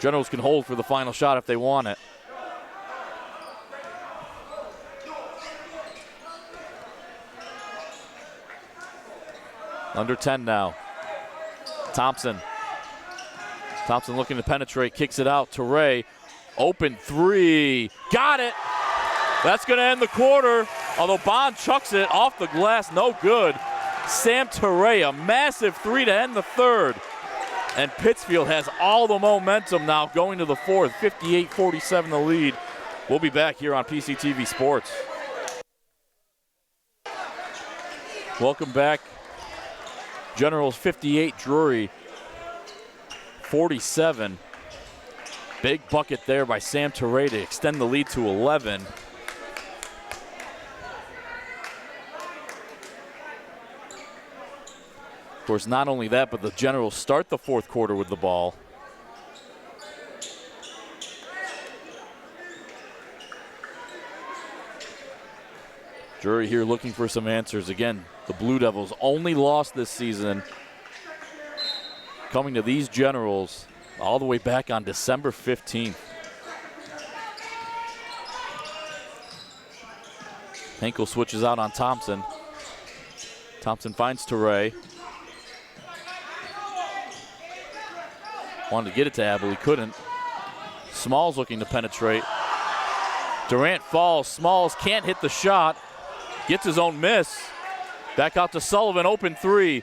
Generals can hold for the final shot if they want it. Under 10 now. Thompson. Thompson looking to penetrate, kicks it out to Ray. Open three. Got it. That's going to end the quarter. Although Bond chucks it off the glass, no good. Sam Teray, a massive three to end the third. And Pittsfield has all the momentum now going to the fourth. 58-47 the lead. We'll be back here on PCTV Sports. Welcome back. Generals 58, Drury 47. Big bucket there by Sam Teray to extend the lead to 11. Of course, not only that, but the Generals start the fourth quarter with the ball. Drury here looking for some answers. Again, the Blue Devils only lost this season coming to these Generals all the way back on December 15th. Henkel switches out on Thompson. Thompson finds Teray. Wanted to get it to Abel, he couldn't. Smalls looking to penetrate. Durant falls, Smalls can't hit the shot. Gets his own miss. Back out to Sullivan, open three.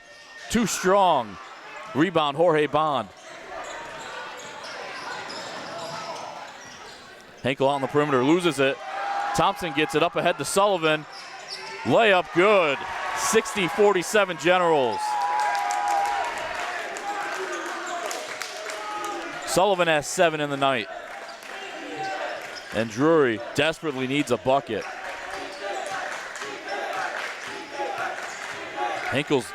Too strong. Rebound, Jorge Bond. Henkel on the perimeter, loses it. Thompson gets it up ahead to Sullivan. Layup good. 60-47 Generals. Sullivan has 7 in the night. And Drury desperately needs a bucket. Henkel's,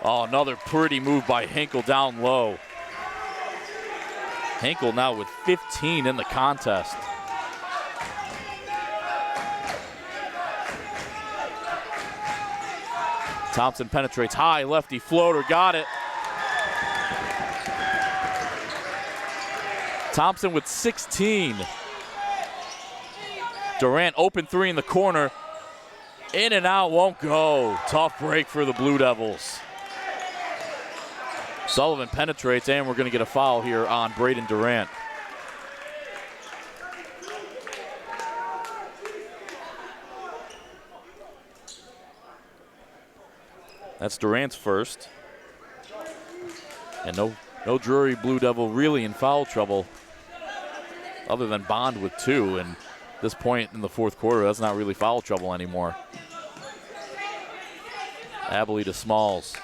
another pretty move by Henkel down low. Henkel now with 15 in the contest. Thompson penetrates high, lefty floater, got it. Thompson with 16. Durant open three in the corner. In and out, won't go. Tough break for the Blue Devils. Sullivan penetrates, and we're going to get a foul here on Braden Durant. That's Durant's first. And no Drury Blue Devil really in foul trouble other than Bond with 2. And at this point in the fourth quarter, that's not really foul trouble anymore. Abilene to Smalls.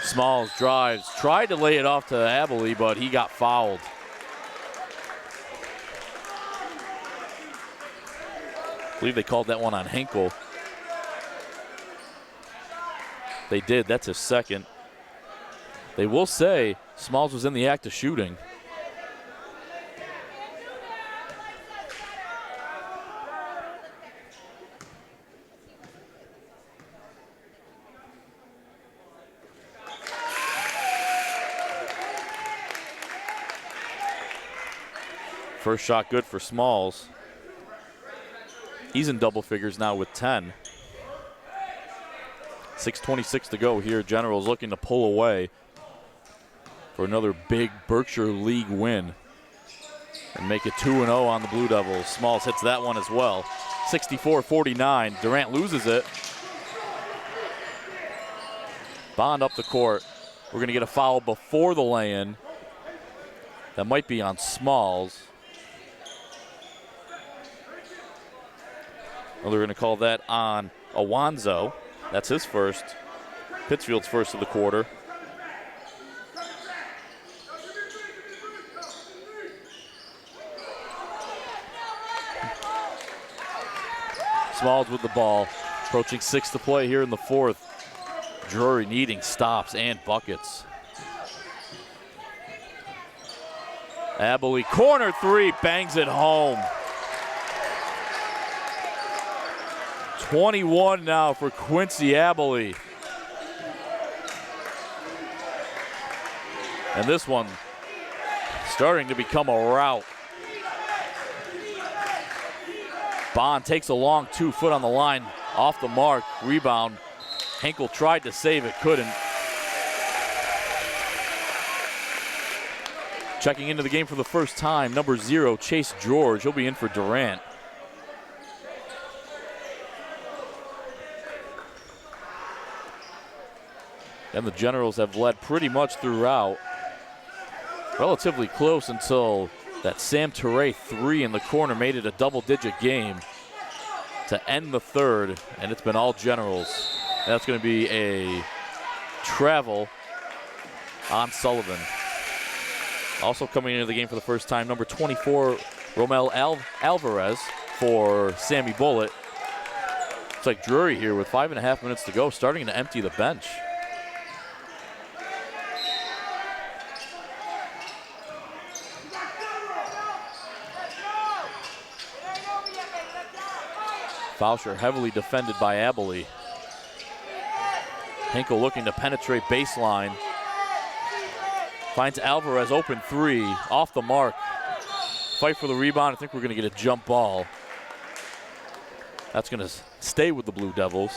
Smalls drives, tried to lay it off to Abilene, but he got fouled. I believe they called that one on Henkel. They did, that's his second. They will say Smalls was in the act of shooting. First shot good for Smalls. He's in double figures now with 10. 6:26 to go here. Generals looking to pull away for another big Berkshire League win and make it 2-0 on the Blue Devils. Smalls hits that one as well. 64-49. Durant loses it. Bond up the court. We're going to get a foul before the lay-in. That might be on Smalls. Well, they're going to call that on Awanzo. That's his first. Pittsfield's first of the quarter. Smalls with the ball. Approaching 6 to play here in the fourth. Drury needing stops and buckets. Abilene, corner three, bangs it home. 21 now for Quincy Abilene. And this one starting to become a rout. Bond takes a long 2 foot on the line, off the mark, rebound. Hinkle tried to save it, couldn't. Checking into the game for the first time, number 0, Chase George. He'll be in for Durant. And the Generals have led pretty much throughout. Relatively close until that Sam Teray 3 in the corner made it a double-digit game to end the third, and it's been all Generals. That's going to be a travel on Sullivan. Also coming into the game for the first time, number 24, Romel Alvarez for Sammy Bullitt. It's like Drury here with 5.5 minutes to go, starting to empty the bench. Fauscher heavily defended by Abilene. Hinkle looking to penetrate baseline. Finds Alvarez open 3, off the mark. Fight for the rebound. I think we're going to get a jump ball. That's going to stay with the Blue Devils.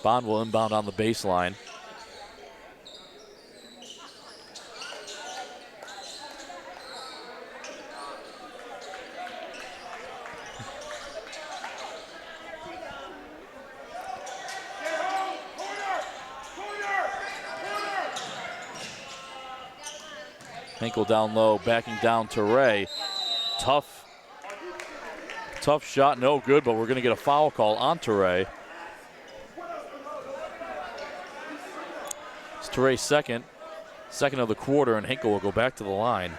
Bond will inbound on the baseline. Hinkle down low, backing down to Ray. Tough shot, no good, but we're going to get a foul call on Teray. It's Teray's second of the quarter, and Hinkle will go back to the line.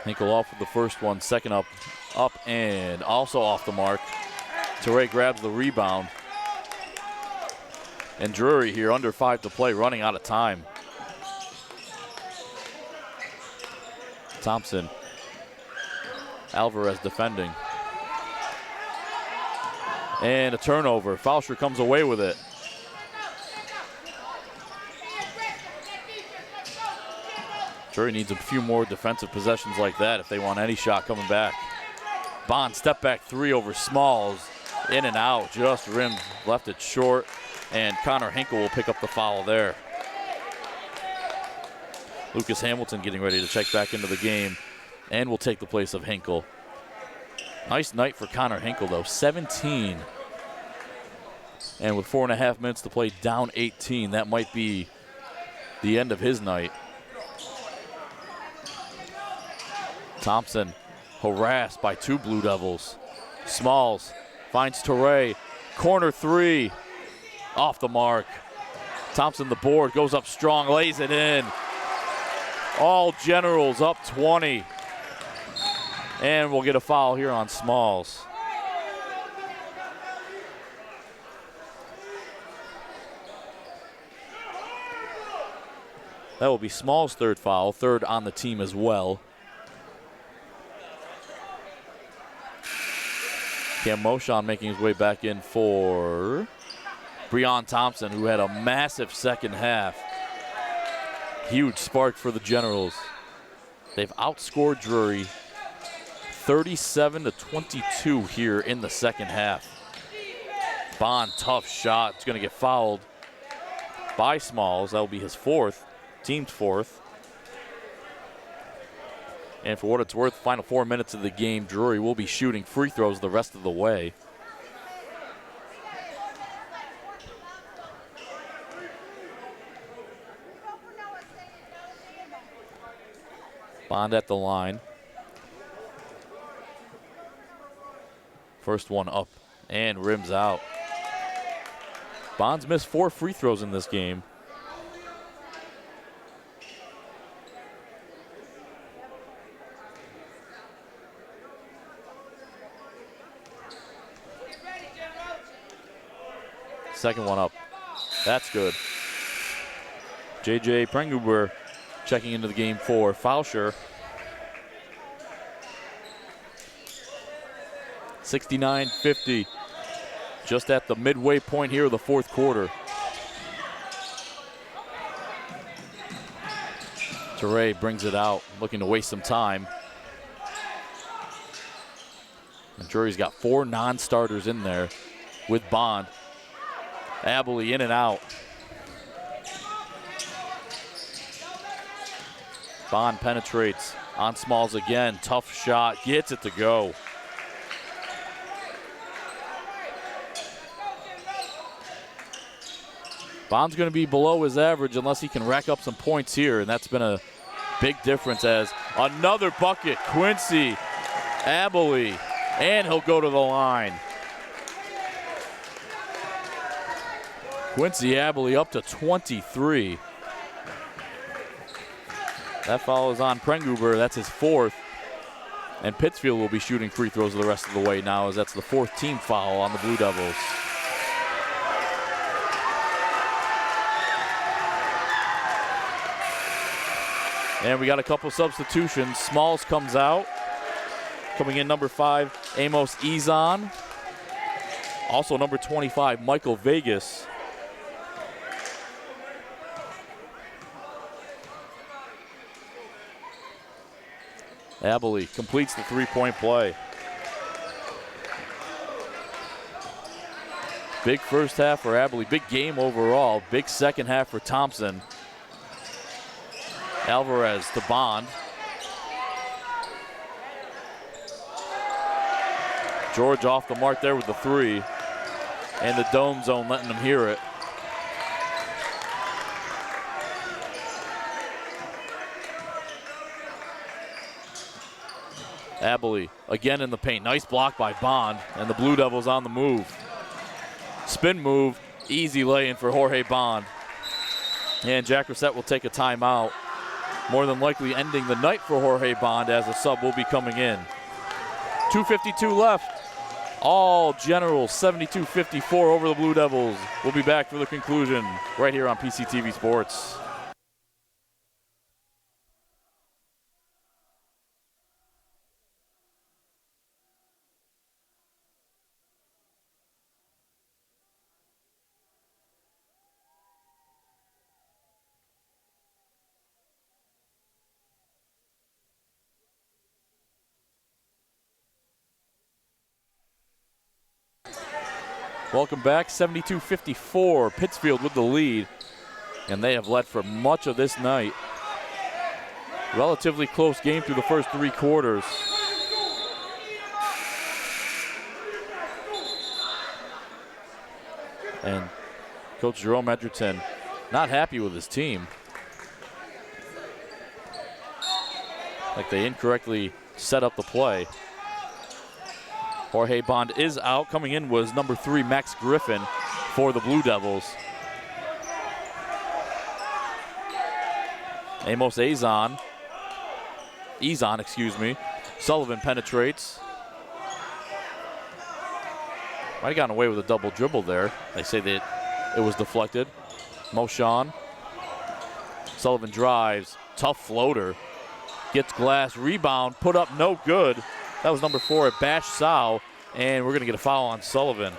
Hinkle off with the first one, second up and also off the mark. Teray grabs the rebound. And Drury here, under 5 to play, running out of time. Thompson. Alvarez defending. And a turnover. Fauscher comes away with it. Drury needs a few more defensive possessions like that if they want any shot coming back. Bond step back 3 over Smalls. In and out, just rimmed, left it short. And Connor Hinkle will pick up the foul there. Lucas Hamilton getting ready to check back into the game and will take the place of Hinkle. Nice night for Connor Hinkle though, 17. And with 4.5 minutes to play, down 18. That might be the end of his night. Thompson harassed by 2 Blue Devils. Smalls finds Teray. Corner 3. Off the mark. Thompson the board, goes up strong, lays it in. All Generals up 20. And we'll get a foul here on Smalls. That will be Smalls' third foul, third on the team as well. Cam Moshon making his way back in for Breon Thompson, who had a massive second half. Huge spark for the Generals. They've outscored Drury 37-22 here in the second half. Bond, tough shot. It's going to get fouled by Smalls. That will be his fourth, team's fourth. And for what it's worth, final 4 minutes of the game, Drury will be shooting free throws the rest of the way. Bond at the line. First one up and rims out. Bond's missed 4 free throws in this game. Second one up. That's good. J.J. Prenguber checking into the game for Fauscher. 69-50. Just at the midway point here of the fourth quarter. Drury brings it out, looking to waste some time. And Drury's got 4 non-starters in there with Bond. Abilene in and out. Bond penetrates on Smalls again. Tough shot, gets it to go. Bond's going to be below his average unless he can rack up some points here, and that's been a big difference as another bucket, Quincy Abilene, and he'll go to the line. Quincy Abilene up to 23. That follows on Prenguber, that's his 4th. And Pittsfield will be shooting free throws the rest of the way now as that's the 4th team foul on the Blue Devils. And we got a couple substitutions. Smalls comes out. Coming in number 5, Amos Ezon. Also number 25, Michael Vegas. Abilene completes the 3-point play. Big first half for Abilene. Big game overall. Big second half for Thompson. Alvarez to Bond. George off the mark there with the 3. And the dome zone letting him hear it. Abilene again in the paint. Nice block by Bond. And the Blue Devils on the move. Spin move. Easy lay-in for Jorge Bond. And Jack Reset will take a timeout. More than likely ending the night for Jorge Bond as a sub will be coming in. 2:52 left. All Generals 72-54 over the Blue Devils. We'll be back for the conclusion right here on PCTV Sports. Welcome back, 72-54, Pittsfield with the lead, and they have led for much of this night. Relatively close game through the first 3 quarters. And Coach Jerome Edgerton not happy with his team. Like they incorrectly set up the play. Jorge Bond is out. Coming in was number 3, Max Griffin, for the Blue Devils. Amos Ezon, excuse me. Sullivan penetrates. Might have gotten away with a double dribble there. They say that it was deflected. Moshan. Sullivan drives. Tough floater. Gets glass. Rebound. Put up no good. That was number 4 at Bash Sow. And we're going to get a foul on Sullivan.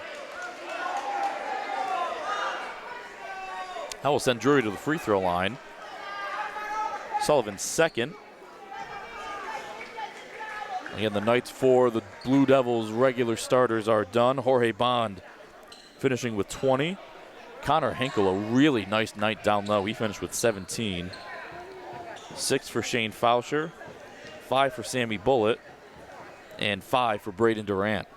That will send Drury to the free throw line. Sullivan's second. Again, the nights for the Blue Devils regular starters are done. Jorge Bond finishing with 20. Connor Hinkle, a really nice night down low. He finished with 17. 6 for Shane Fauscher. 5 for Sammy Bullitt, and 5 for Braden Durant.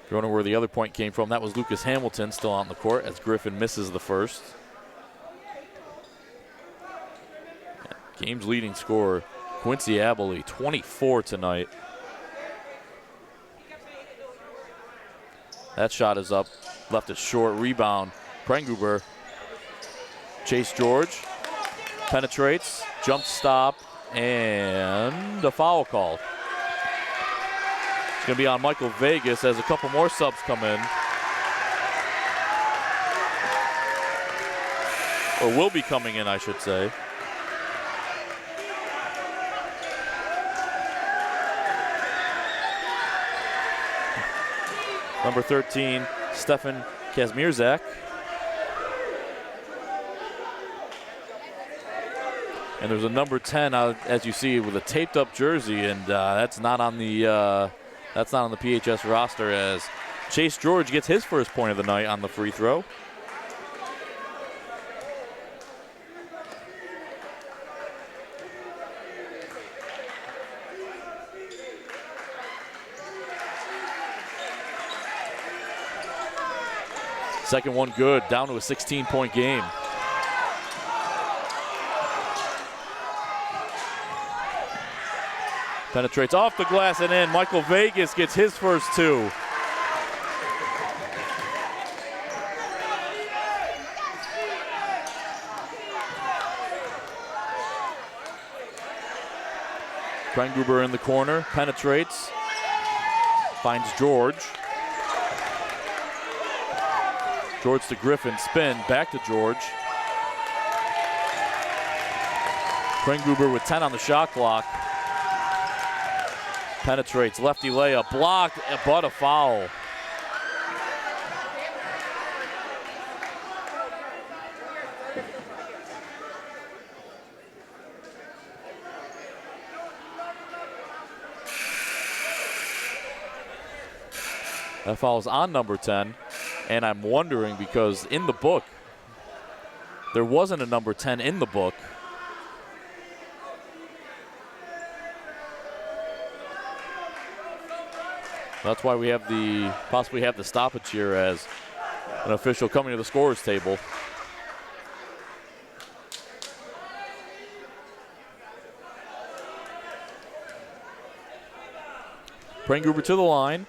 If you wonder where the other point came from, that was Lucas Hamilton still on the court as Griffin misses the first. Game's leading scorer, Quincy Abilene, 24 tonight. That shot is up, left it short, rebound. Prengruber, Chase George, penetrates, jump stop, and a foul called. It's gonna be on Michael Vegas as a couple more subs come in. Or will be coming in, I should say. Number 13, Stefan Kazmierzak. And there's a number 10, as you see, with a taped-up jersey, and that's not on the PHS roster. As Chase George gets his first point of the night on the free throw. Second one good, down to a 16-point game. Penetrates off the glass and in. Michael Vegas gets his first two. Prengruber in the corner, penetrates, finds George. George to Griffin, spin, back to George. Prengruber with 10 on the shot clock. Penetrates, lefty layup, blocked, but a foul. That foul's on number 10. And I'm wondering because in the book, there wasn't a number 10 in the book. That's why we have possibly have the stoppage here as an official coming to the scorer's table. Prengruber to the line.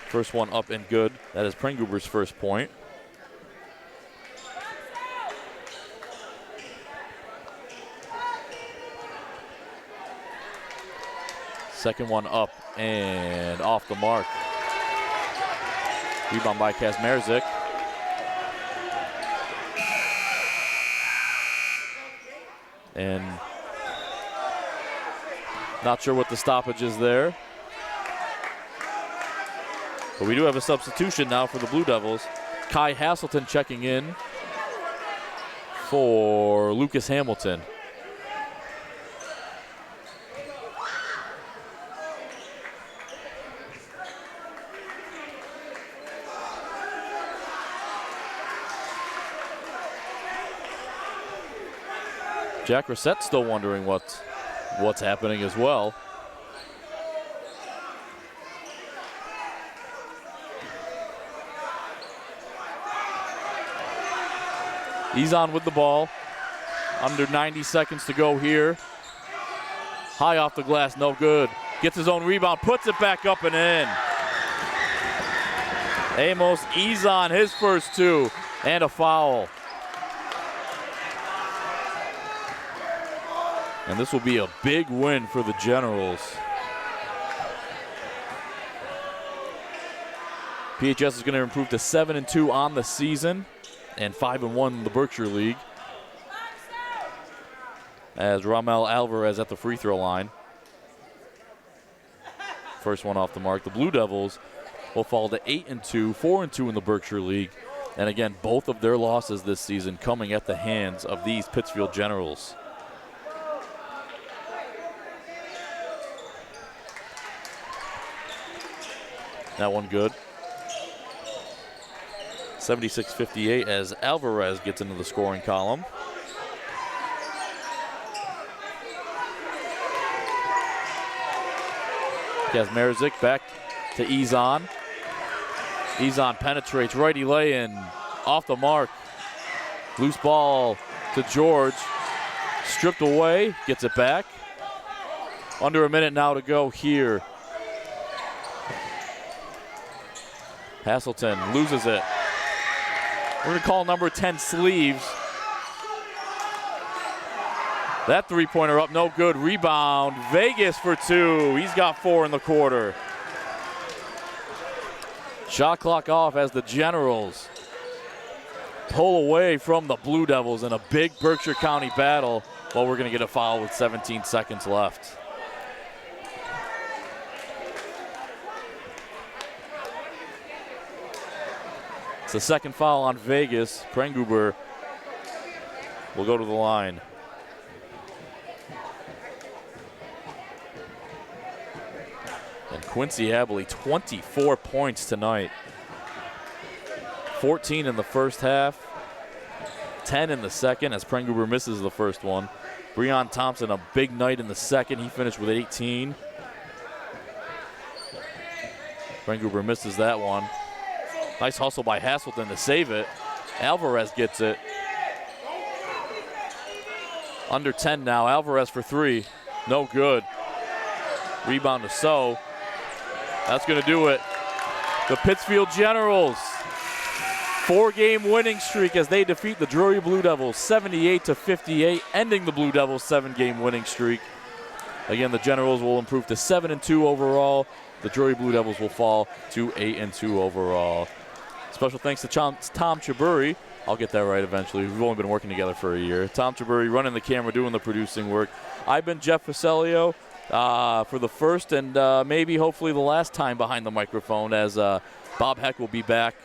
First one up and good. That is Prengruber's first point. Second one up and off the mark. Rebound by Kazmierczak. And not sure what the stoppage is there. But we do have a substitution now for the Blue Devils. Kai Hasselton checking in for Lucas Hamilton. Jack Rossette's still wondering what's happening as well. He's on with the ball. Under 90 seconds to go here. High off the glass, no good. Gets his own rebound, puts it back up and in. Amos Izon, his first two, and a foul. And this will be a big win for the Generals. PHS is going to improve to 7-2 on the season and 5-1 in the Berkshire League. As Ramel Alvarez at the free throw line. First one off the mark. The Blue Devils will fall to 8-2, 4-2 in the Berkshire League. And again, both of their losses this season coming at the hands of these Pittsfield Generals. That one good. 76-58 as Alvarez gets into the scoring column. Kazmarzik back to Izan. Izan penetrates, righty lay-in, off the mark. Loose ball to George. Stripped away, gets it back. Under a minute now to go here. Hasselton loses it. We're going to call number 10 Sleeves. That three-pointer up, no good. Rebound, Vegas for two. He's got 4 in the quarter. Shot clock off as the Generals pull away from the Blue Devils in a big Berkshire County battle. Well, we're going to get a foul with 17 seconds left. It's the second foul on Vegas. Prenguber will go to the line. And Quincy Abley, 24 points tonight. 14 in the first half, 10 in the second as Prenguber misses the first one. Breon Thompson, a big night in the second. He finished with 18. Prenguber misses that one. Nice hustle by Hasselton to save it. Alvarez gets it. Under 10 now. Alvarez for 3. No good. Rebound to So. That's going to do it. The Pittsfield Generals, 4-game winning streak as they defeat the Drury Blue Devils 78-58, ending the Blue Devils' 7-game winning streak. Again, the Generals will improve to 7-2 overall. The Drury Blue Devils will fall to 8-2 overall. Special thanks to Tom Chabury. I'll get that right eventually. We've only been working together for a year. Tom Chabury running the camera, doing the producing work. I've been Jeff Facelio for the first and maybe hopefully the last time behind the microphone, as Bob Heck will be back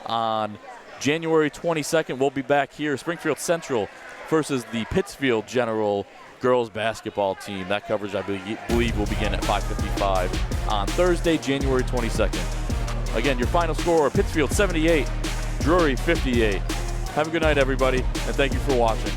on January 22nd. We'll be back here, Springfield Central versus the Pittsfield General girls basketball team. That coverage, I believe, will begin at 5:55 on Thursday, January 22nd. Again, your final score, Pittsfield 78, Drury 58. Have a good night, everybody, and thank you for watching.